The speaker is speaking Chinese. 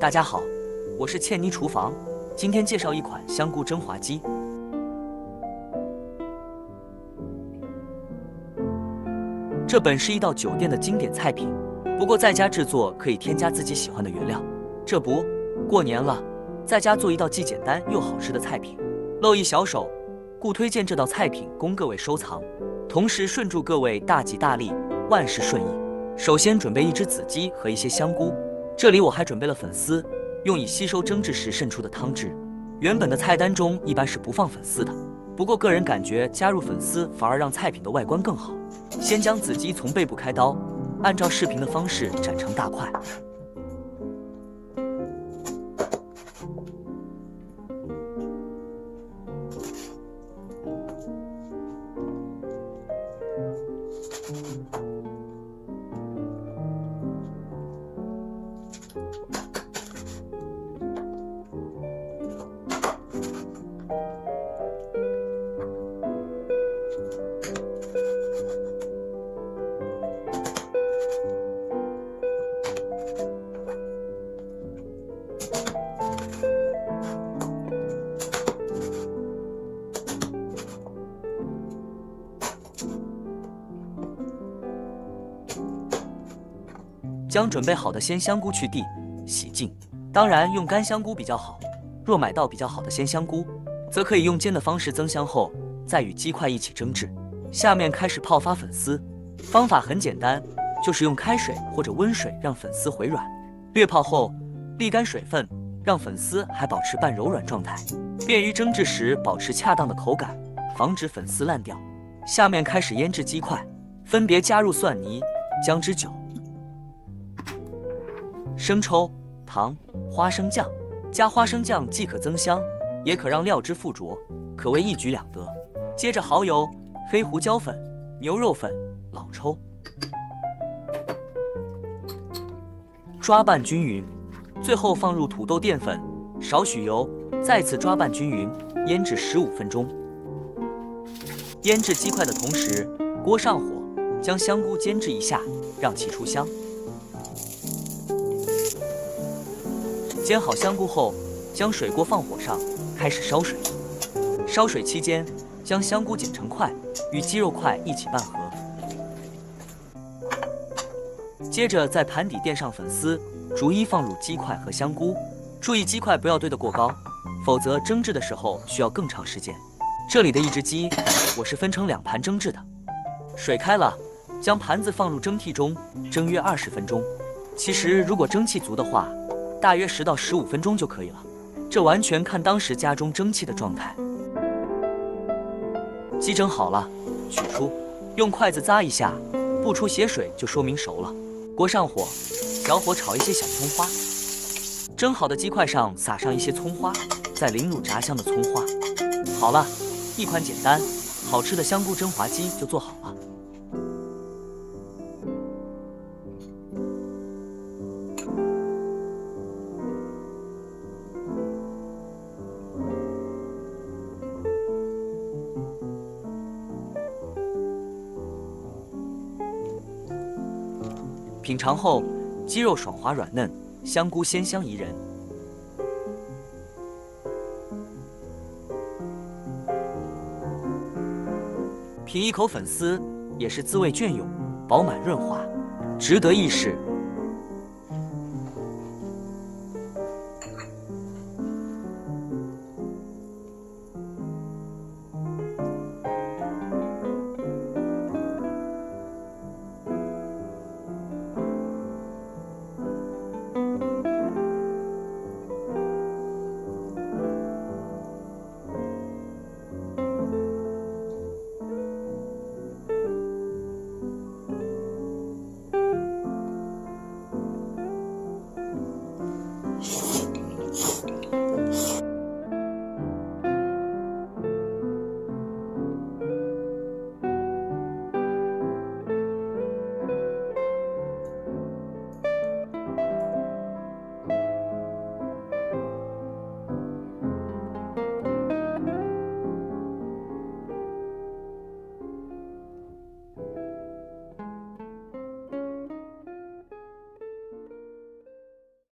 大家好，我是倩妮厨房，今天介绍一款香菇蒸滑鸡。这本是一道酒店的经典菜品，不过在家制作可以添加自己喜欢的原料。这不，过年了，在家做一道既简单又好吃的菜品，露一小手，故推荐这道菜品供各位收藏。同时顺祝各位大吉大利，万事顺意。首先准备一只子鸡和一些香菇。这里我还准备了粉丝，用以吸收蒸制时渗出的汤汁。原本的菜单中一般是不放粉丝的，不过个人感觉加入粉丝反而让菜品的外观更好。先将子鸡从背部开刀，按照视频的方式斩成大块。将准备好的鲜香菇去蒂、洗净，当然用干香菇比较好。若买到比较好的鲜香菇，则可以用煎的方式增香后，再与鸡块一起蒸制。下面开始泡发粉丝，方法很简单，就是用开水或者温水让粉丝回软，略泡后沥干水分，让粉丝还保持半柔软状态，便于蒸制时保持恰当的口感，防止粉丝烂掉。下面开始腌制鸡块，分别加入蒜泥、姜汁酒、生抽、糖、花生酱。加花生酱既可增香，也可让料汁附着，可谓一举两得。接着蚝油、黑胡椒粉、牛肉粉、老抽，抓拌均匀。最后放入土豆淀粉，少许油，再次抓拌均匀，腌制15分钟。腌制鸡块的同时，锅上火，将香菇煎制一下，让其出香。煎好香菇后，将水锅放火上，开始烧水。烧水期间，将香菇剪成块，与鸡肉块一起拌合。接着在盘底垫上粉丝，逐一放入鸡块和香菇，注意鸡块不要堆得过高，否则蒸制的时候需要更长时间。这里的一只鸡，我是分成2盘蒸制的。水开了，将盘子放入蒸屉中，蒸约20分钟。其实如果蒸汽足的话，大约10到15分钟就可以了，这完全看当时家中蒸汽的状态。鸡蒸好了，取出，用筷子咂一下，不出血水就说明熟了。锅上火，小火炒一些小葱花，蒸好的鸡块上撒上一些葱花，再淋入炸香的葱花。好了，一款简单好吃的香菇蒸滑鸡就做好了。品尝后，鸡肉爽滑软嫩，香菇鲜香宜人。品一口粉丝，也是滋味隽永，饱满润滑，值得一试。